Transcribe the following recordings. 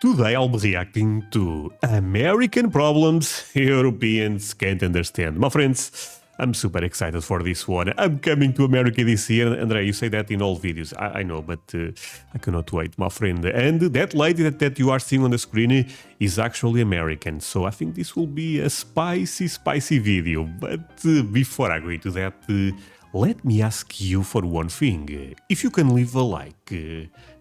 Today I'll be reacting to American problems Europeans can't understand. My friends, I'm super excited for this one. I'm coming to America this year. André, you say that in all videos. I know, but I cannot wait, my friend. And that lady that you are seeing on the screen is actually American. So I think this will be a spicy video. But before I go into that, let me ask you for one thing. If you can leave a like,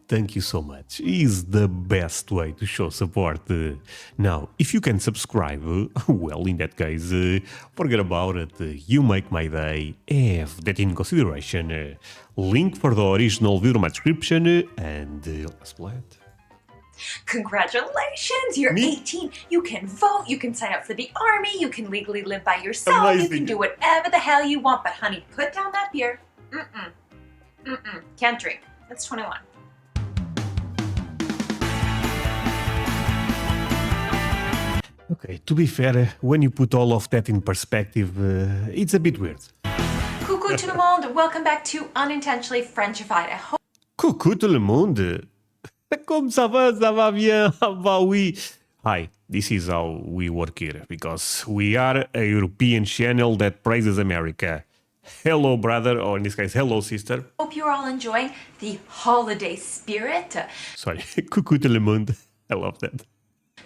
thank you so much. Is the best way to show support. Now, if you can subscribe, well, in that case, forget about it. You make my day. Have that in consideration. Link for the original video in my description. And let's play it. Congratulations, you're 18. You can vote, you can sign up for the army, you can legally live by yourself, Amazing. You can do whatever the hell you want, but honey, put down that beer. Can't drink. That's 21. Okay, to be fair, when you put all of that in perspective, it's a bit weird. Coucou tout le monde, welcome back to Unintentionally Frenchified. I hope Coucou tout le monde. Comme ça va? Ça va bien? Ah bah oui. Hi, this is how we work here, because we are a European channel that praises America. Hello, brother, or in this case, hello, sister. you're all enjoying the holiday spirit. Sorry, coucou tout le monde. I love that.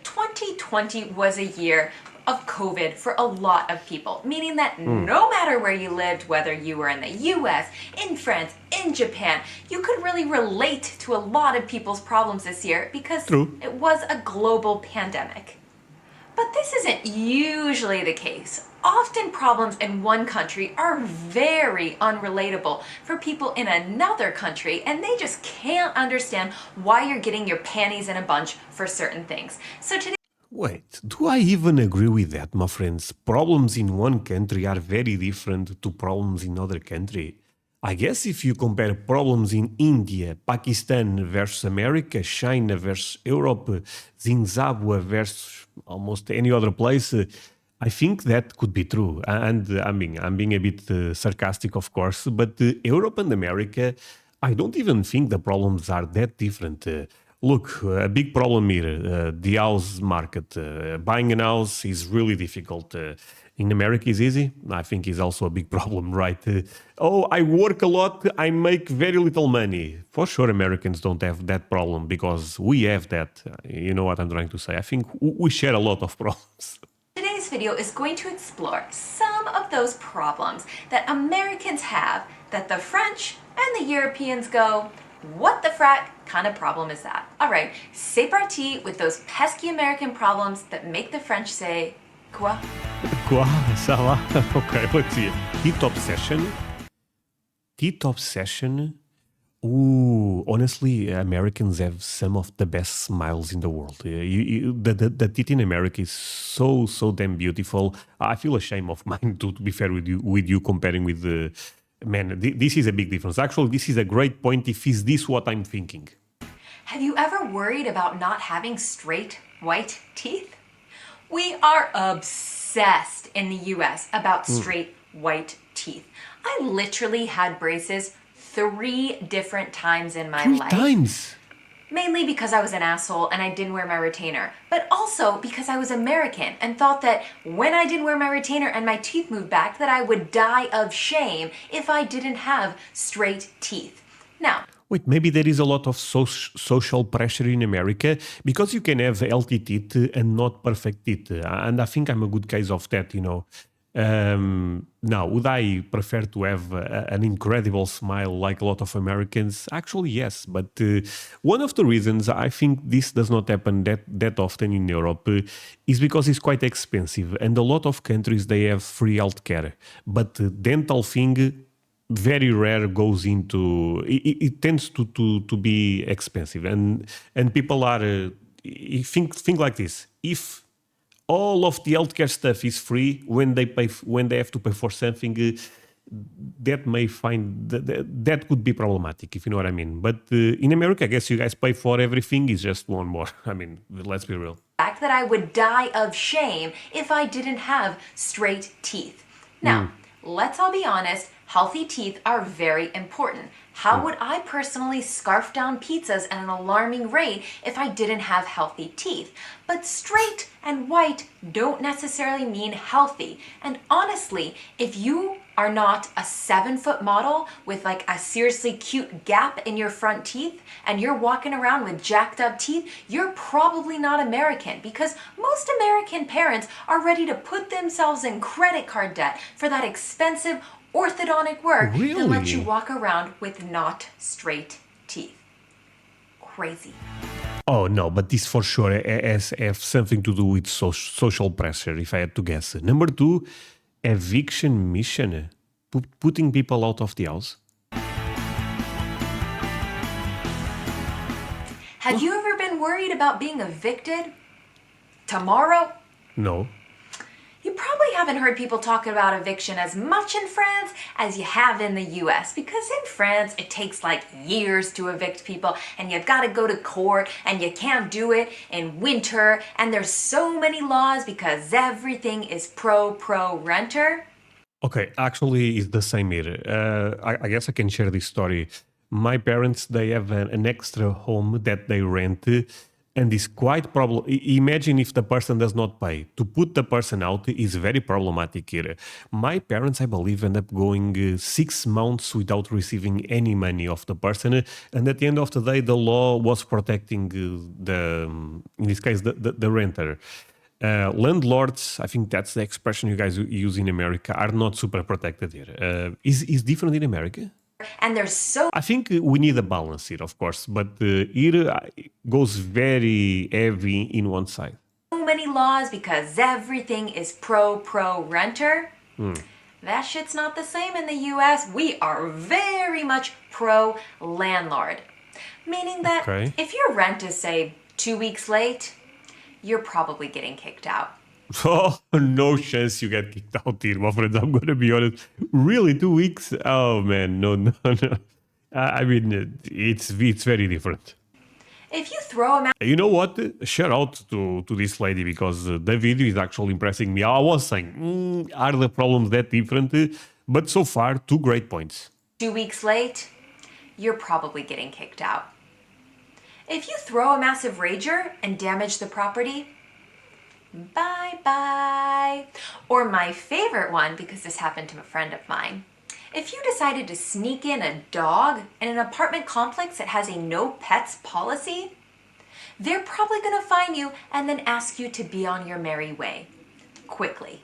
2020 was a year of COVID for a lot of people, meaning that no matter where you lived, whether you were in the US, in France, in Japan, you could really relate to a lot of people's problems this year because it was a global pandemic. But this isn't usually the case. Often problems in one country are very unrelatable for people in another country, and they just can't understand why you're getting your panties in a bunch for certain things. So today, Wait, do I even agree with that, my friends? Problems in one country are very different to problems in other country. I guess if you compare problems in India, Pakistan versus America, China versus Europe, Zimbabwe versus almost any other place, I think that could be true. And I'm being a bit sarcastic, of course, but Europe and America, I don't even think the problems are that different. Look, a big problem here, the house market. Buying a house is really difficult. In America is easy. I think is also a big problem, right? Oh, I work a lot, I make very little money. For sure, Americans don't have that problem because we have that. You know what I'm trying to say? I think we share a lot of problems. today's video is going to explore some of those problems that Americans have that the French and the Europeans go, what the frack kind of problem is that? All right, c'est parti with those pesky American problems that make the French say, quoi? Quoi? Ça va? Okay, let's see. Teeth obsession? Teeth obsession? Ooh, honestly, Americans have some of the best smiles in the world. The teeth in America is so damn beautiful. I feel ashamed of mine, to be fair with you comparing with the... Man, this is a big difference. Actually, this is a great point if is this what I'm thinking. Have you ever worried about not having straight white teeth? We are obsessed in the US about straight white teeth. I literally had braces 3 different times in my life. 3 times? Mainly because I was an asshole and I didn't wear my retainer, but also because I was American and thought that when I didn't wear my retainer and my teeth moved back that I would die of shame if I didn't have straight teeth. Now, wait, maybe there is a lot of social pressure in America because you can have healthy teeth and not perfect teeth. And I think I'm a good case of that, you know. Now, would I prefer to have an incredible smile like a lot of Americans? Actually, yes. But one of the reasons I think this does not happen that often in Europe is because it's quite expensive. And a lot of countries, they have free healthcare. But dental thing, very rare goes into... It tends to be expensive. And people are... think like this. If... all of the healthcare stuff is free when they have to pay for something. That may that could be problematic, if you know what I mean. But in America, I guess you guys pay for everything. It's just one more. I mean, let's be real. Fact that I would die of shame if I didn't have straight teeth. Now, let's all be honest. Healthy teeth are very important. How would I personally scarf down pizzas at an alarming rate if I didn't have healthy teeth? But straight and white don't necessarily mean healthy. And honestly, if you are not a 7-foot model with like a seriously cute gap in your front teeth and you're walking around with jacked up teeth, you're probably not American, because most American parents are ready to put themselves in credit card debt for that expensive orthodontic work than let you Really? walk around with not straight teeth. Crazy. Oh no, but this for sure has have something to do with social pressure, if I had to guess. Number two, eviction mission, putting people out of the house. Have you ever been worried about being evicted tomorrow? No. You probably haven't heard people talk about eviction as much in France as you have in the US, because in France it takes like years to evict people and you've got to go to court and you can't do it in winter and there's so many laws because everything is pro renter. Okay, actually, it's the same here. I guess I can share this story. My parents, they have an extra home that they rent, and it's quite problem. Imagine if the person does not pay. To put the person out is very problematic here. My parents, I believe, end up going 6 months without receiving any money of the person, and at the end of the day, the law was protecting in this case, the renter. Landlords, I think that's the expression you guys use in America, are not super protected here. Is different in America? And there's so I think we need a balance here, of course, but here goes very heavy in one side. many laws because everything is pro renter. That shit's not the same in the US. We are very much pro landlord. Meaning that Okay. if your rent is, say, 2 weeks late, you're probably getting kicked out. Oh, no chance you get kicked out here, my friends. I'm gonna be honest. Really, 2 weeks? Oh man, no, no, no. I mean, it's very different. If you throw a You know what? Shout out to this lady, because the video is actually impressing me. I was saying, are the problems that different? But so far, two great points. 2 weeks late, you're probably getting kicked out. If you throw a massive rager and damage the property, bye bye. Or my favorite one, because this happened to a friend of mine. If you decided to sneak in a dog in an apartment complex that has a no pets policy, they're probably going to find you and then ask you to be on your merry way. Quickly.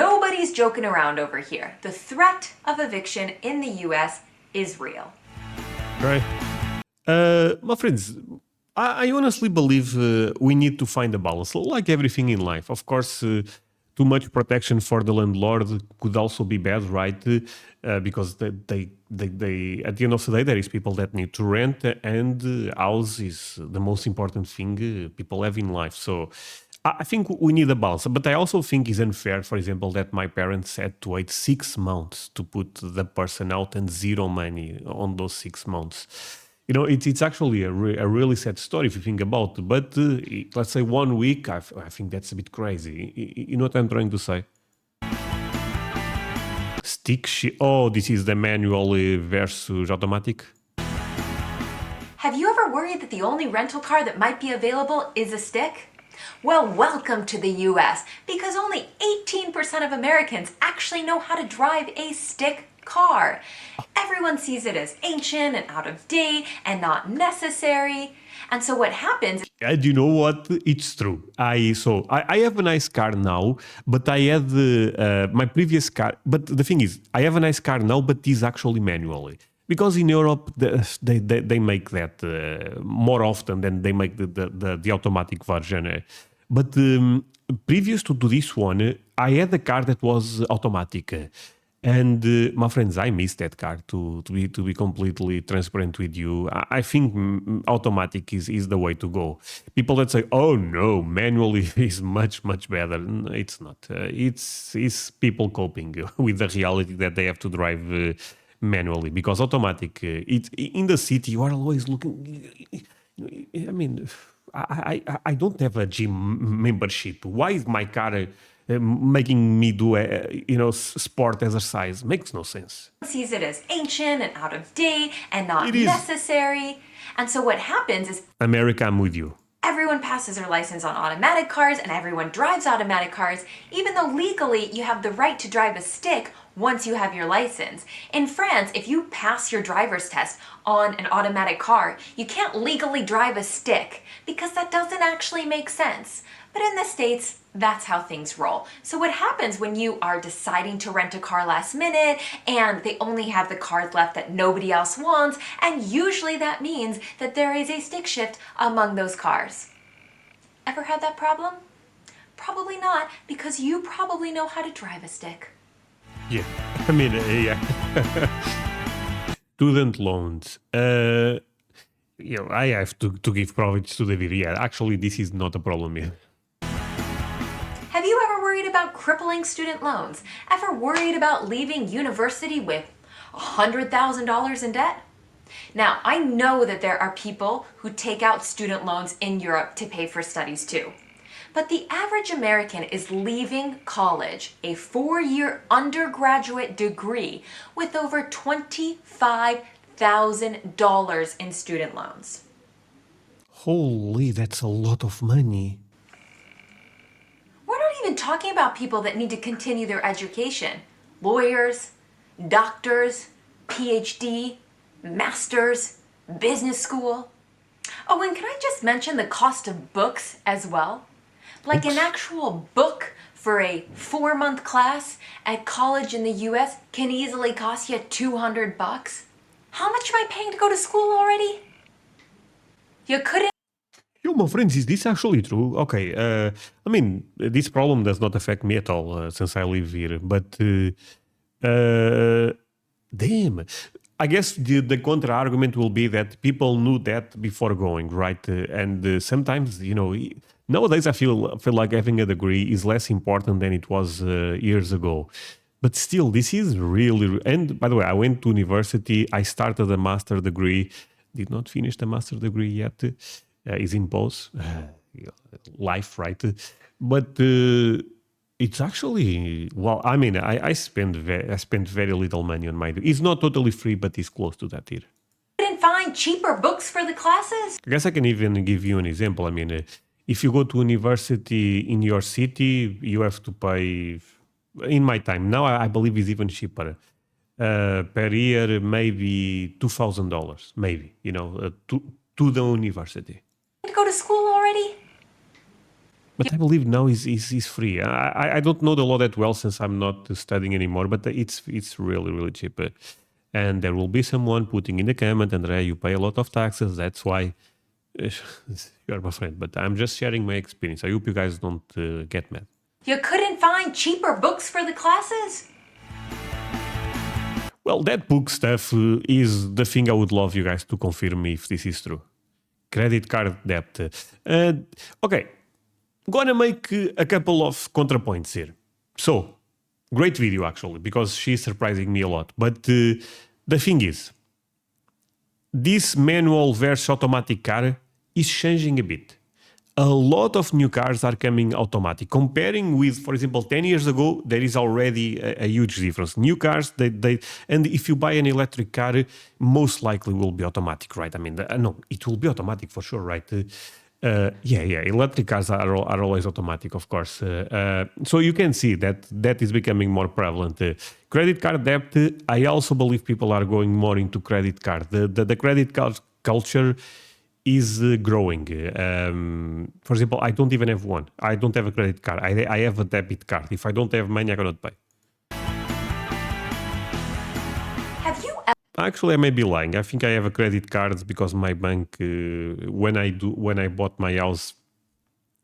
Nobody's joking around over here. The threat of eviction in the US is real. Right. My friends, I honestly believe we need to find a balance, like everything in life. Of course, too much protection for the landlord could also be bad, right? Because they at the end of the day, there is people that need to rent, and house is the most important thing people have in life. So I think we need a balance. But I also think it's unfair, for example, that my parents had to wait 6 months to put the person out and zero money on those 6 months. You know, it's actually a really sad story if you think about it. But let's say 1 week, I think that's a bit crazy. You know what I'm trying to say? Stick shift. Oh, this is the manual versus automatic. Have you ever worried that the only rental car that might be available is a stick? Well, welcome to the US, because only 18% of Americans actually know how to drive a stick car. Everyone sees it as ancient and out of date and not necessary. And so what happens And you know what? It's true. I have a nice car now, but I had my previous car. But the thing is, I have a nice car now, but it's actually manually. Because in Europe, they make that more often than they make the automatic version. But previous to this one, I had a car that was automatic. And my friends, I miss that car. To be completely transparent with you, I think automatic is the way to go. People that say, "Oh no, manually is much better," it's not. It's people coping with the reality that they have to drive manually, because automatic. It's in the city. You are always looking. I mean, I don't have a gym membership. Why is my car making me do, sport exercise. Makes no sense. Sees it as ancient and out of date and not It is. necessary. And so what happens is America, I'm with you. everyone passes their license on automatic cars and everyone drives automatic cars, even though legally you have the right to drive a stick once you have your license. In France, if you pass your driver's test on an automatic car, you can't legally drive a stick because that doesn't actually make sense. But in the States, that's how things roll. So what happens when you are deciding to rent a car last minute and they only have the cars left that nobody else wants, and usually that means that there is a stick shift among those cars. Ever had that problem? Probably not, because you probably know how to drive a stick. Yeah, I mean, yeah. Student loans. I have to give profits to the video. Yeah, actually, this is not a problem here. Have you ever worried about crippling student loans? Ever worried about leaving university with $100,000 in debt? Now, I know that there are people who take out student loans in Europe to pay for studies too. But the average American is leaving college, a 4-year undergraduate degree, with over $25,000 in student loans. Holy, that's a lot of money. We're not even talking about people that need to continue their education. Lawyers, doctors, PhD, masters, business school. Oh, and can I just mention the cost of books as well? Like an actual book for a 4-month class at college in the US can easily cost you $200. How much am I paying to go to school already? You couldn't. Yo, my friends, is this actually true? Okay, I mean, this problem does not affect me at all since I live here, but damn. I guess the counter argument will be that people knew that before going, right? And sometimes, nowadays I feel like having a degree is less important than it was years ago. But still, this is really. And by the way, I went to university. I started a master degree. Did not finish the master degree yet. Is in pause. Life, right? But it's actually, well, I mean, I spent very little money on my degree. It's not totally free, but it's close to that here. Couldn't find cheaper books for the classes? I guess I can even give you an example. I mean, if you go to university in your city, you have to pay. In my time, now I believe it's even cheaper. Per year, maybe $2,000, maybe, to the university. Go to school already? But I believe now is free. I don't know the law that well since I'm not studying anymore, but it's really, really cheap. And there will be someone putting in the comment, André, you pay a lot of taxes. That's why you're my friend. But I'm just sharing my experience. I hope you guys don't get mad. You couldn't find cheaper books for the classes? Well, that book stuff is the thing I would love you guys to confirm if this is true. Credit card debt. Okay, gonna make a couple of contrapoints here. So, great video actually, because she's surprising me a lot. But the thing is, this manual versus automatic car is changing a bit. A lot of new cars are coming automatic. Comparing with, for example, 10 years ago, there is already a huge difference. New cars, and if you buy an electric car, most likely will be automatic, right? I mean, no, it will be automatic for sure, right? Electric cars are always automatic, of course. So you can see that is becoming more prevalent. Credit card debt, I also believe people are going more into credit card. The credit card culture is growing. For example, I don't even have one. I don't have a credit card. I have a debit card. If I don't have money, I cannot pay. Have you Actually, I may be lying. I think I have a credit card because my bank, when I bought my house,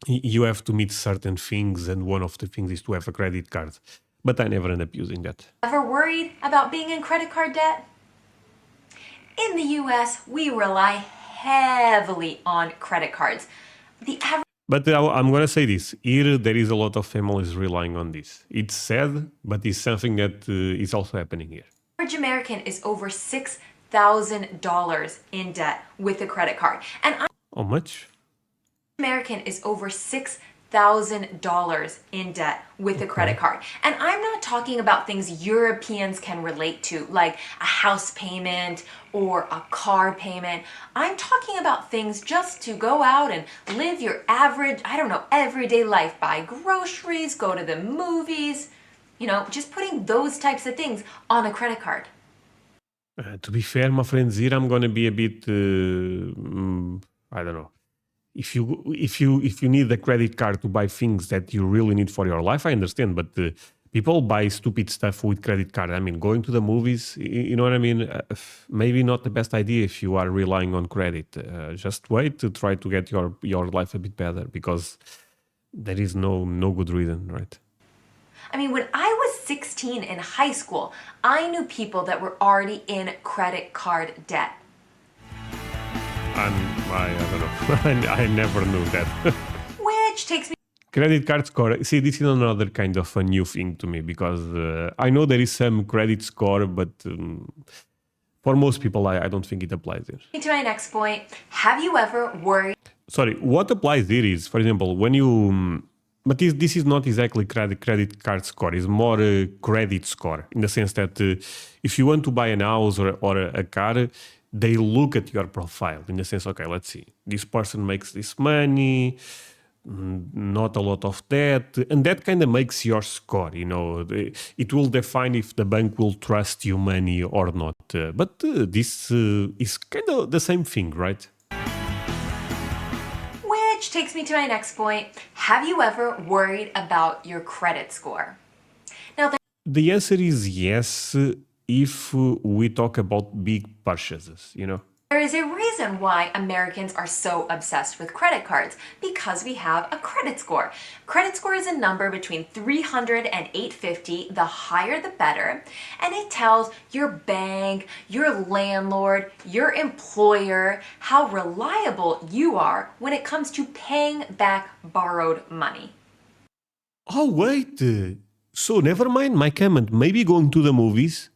you have to meet certain things, and one of the things is to have a credit card. But I never end up using that. ever worried about being in credit card debt? In the US, we rely heavily on credit cards. But I'm going to say this. Here, there is a lot of families relying on this. It's sad, but it's something that is also happening here. Average American is over $6,000 in debt with a credit card. And How much? American is over $100,000 in debt with a credit card. And I'm not talking about things Europeans can relate to, like a house payment or a car payment. I'm talking about things just to go out and live your average, I don't know, everyday life, buy groceries, go to the movies, just putting those types of things on a credit card. To be fair, my friends, here I'm gonna be a bit, I don't know. If you need a credit card to buy things that you really need for your life, I understand. But people buy stupid stuff with credit card. I mean, going to the movies, you know what I mean? Maybe not the best idea if you are relying on credit. Just wait to try to get your life a bit better, because there is no good reason, right? I mean, when I was 16 in high school, I knew people that were already in credit card debt. I don't know. I never knew that. Which takes me Credit card score. See, this is another kind of a new thing to me, because I know there is some credit score, but for most people, I don't think it applies here. to my next point. Have you ever worried? Sorry, what applies here is, for example, when you... But this is not exactly credit card score. It's more a credit score, in the sense that if you want to buy an house or a car, they look at your profile in the sense, okay, let's see, this person makes this money, not a lot of debt, and that kind of makes your score. It will define if the bank will trust you money or not. But this is kind of the same thing, right? Which takes me to my next point. Have you ever worried about your credit score? Now, The answer is yes, if we talk about big purchases, there is a reason why Americans are so obsessed with credit cards, because we have a credit score. Credit score is a number between 300 and 850, the higher the better, and it tells your bank, your landlord, your employer how reliable you are when it comes to paying back borrowed money. Oh, wait. So never mind my comment. Maybe going to the movies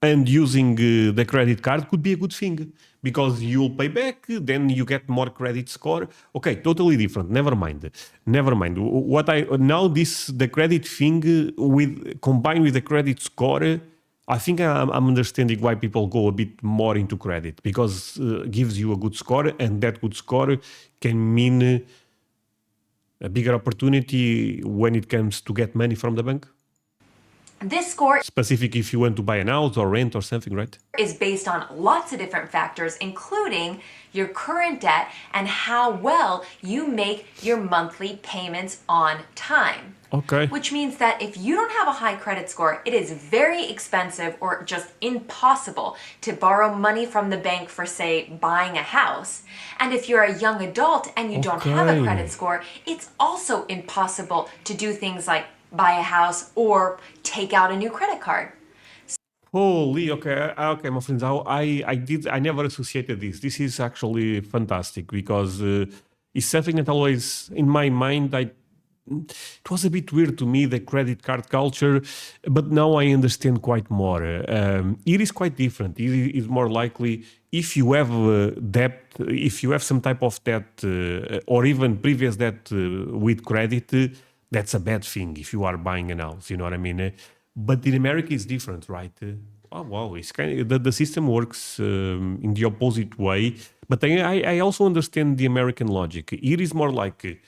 and using the credit card could be a good thing, because you'll pay back, then you get more credit score. Okay, totally different. Never mind. The credit thing combined with the credit score, I think I'm understanding why people go a bit more into credit, because gives you a good score, and that good score can mean a bigger opportunity when it comes to get money from the bank. This score Specific if you want to buy an house or rent or something, right? is based on lots of different factors, including your current debt and how well you make your monthly payments on time. Okay. Which means that if you don't have a high credit score, it is very expensive or just impossible to borrow money from the bank for, say, buying a house. And if you're a young adult and you don't have a Okay. credit score, it's also impossible to do things like buy a house or take out a new credit card. Holy, okay, my friends. I never associated this. This is actually fantastic, because it's something that always in my mind. It was a bit weird to me, the credit card culture, but now I understand quite more. It is quite different. It is more likely if you have debt, if you have some type of debt, or even previous debt with credit. That's a bad thing if you are buying an house. You know what I mean? But in America, it's different, right? Oh wow, it's kind of the system works in the opposite way. But I also understand the American logic. It is more like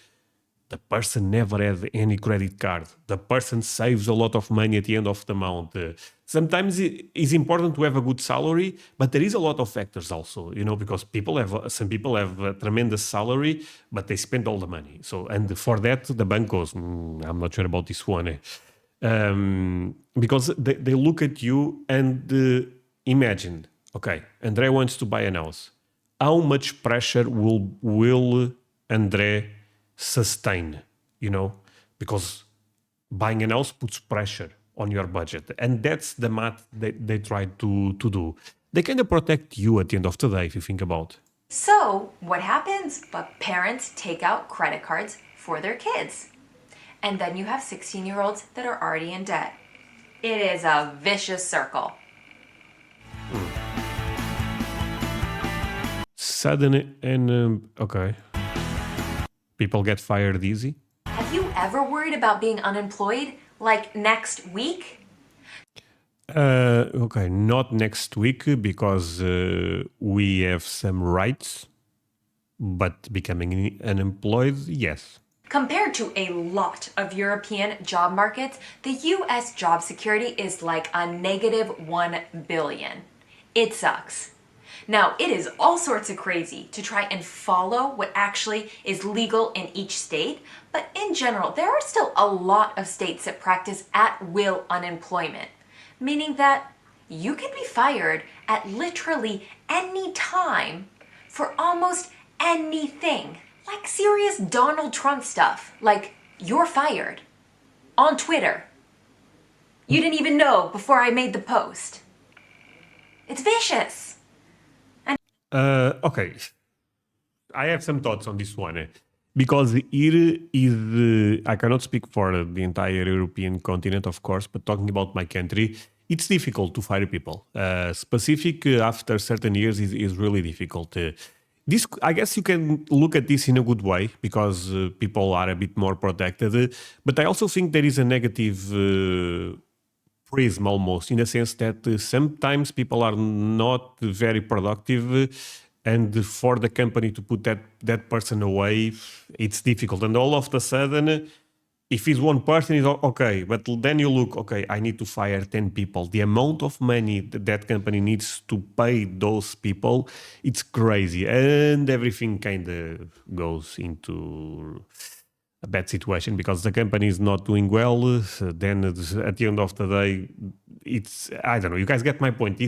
the person never had any credit card. The person saves a lot of money at the end of the month. Sometimes it's important to have a good salary, but there is a lot of factors also, because some people have a tremendous salary, but they spend all the money. So, and for that, the bank goes, I'm not sure about this one. Because they look at you and imagine, okay, André wants to buy a house. How much pressure will André sustain, because buying an house puts pressure on your budget, and that's the math they try to do. They kind of protect you at the end of the day, if you think about. So, what happens? But parents take out credit cards for their kids. And then you have 16-year-olds that are already in debt. It is a vicious circle. Sudden and okay. People get fired easy. Have you ever worried about being unemployed, like next week? Okay, not next week because we have some rights, but becoming unemployed, yes. Compared to a lot of European job markets, the US job security is like a negative 1 billion. It sucks. Now, it is all sorts of crazy to try and follow what actually is legal in each state, but in general, there are still a lot of states that practice at will unemployment, meaning that you can be fired at literally any time for almost anything. Like serious Donald Trump stuff, like you're fired on Twitter. You didn't even know before I made the post. It's vicious. Okay, I have some thoughts on this one because here is I cannot speak for the entire European continent, of course, but talking about my country, it's difficult to fire people. Specific after certain years is really difficult. This, I guess, you can look at this in a good way because people are a bit more protected. But I also think there is a negative prism almost in the sense that sometimes people are not very productive and for the company to put that person away, it's difficult. And all of a sudden, if it's one person, it's okay. But then you look, okay, I need to fire 10 people. The amount of money that company needs to pay those people, it's crazy. And everything kind of goes into a bad situation because the company is not doing well. Then at the end of the day, it's, I don't know, you guys get my point.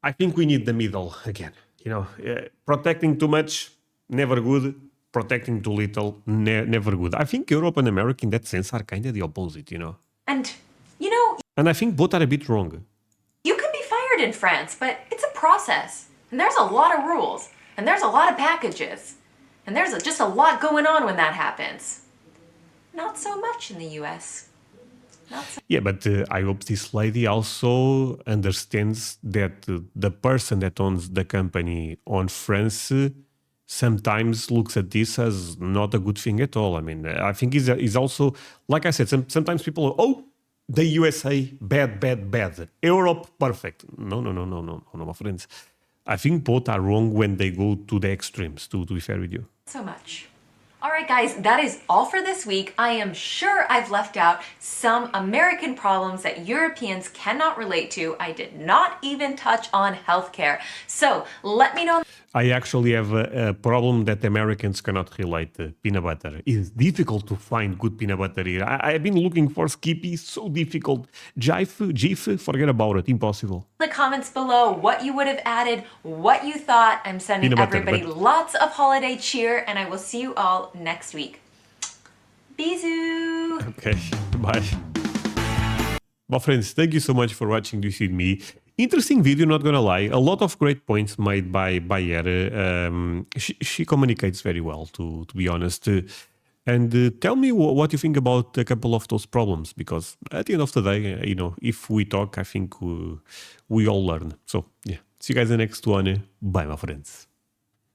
I think we need the middle again. Protecting too much, never good. Protecting too little, never good. I think Europe and America in that sense are kind of the opposite, And, And I think both are a bit wrong. you can be fired in France, but it's a process. And there's a lot of rules. And there's a lot of packages. And there's just a lot going on when that happens. Not so much in the US. Yeah, but I hope this lady also understands that the person that owns the company on France sometimes looks at this as not a good thing at all. I mean, I think is also, like I said, sometimes people, the USA, bad, bad, bad. Europe, perfect. No, my friends. I think both are wrong when they go to the extremes, to be fair with you. So much. All right, guys, that is all for this week. I am sure I've left out some American problems that Europeans cannot relate to. I did not even touch on healthcare. So let me know. I actually have a problem that Americans cannot relate to peanut butter. It's difficult to find good peanut butter here. I've been looking for Skippy, so difficult. Jif, forget about it, impossible. In the comments below what you would have added, what you thought. I'm sending everybody lots of holiday cheer, and I will see you all next week. Bisous! Okay, bye. My friends, thank you so much for watching this with me. Interesting video, not gonna lie. A lot of great points made by her. She communicates very well, to be honest. And tell me what you think about a couple of those problems, because at the end of the day, if we talk, I think we all learn. So, yeah. See you guys in the next one. Bye, my friends.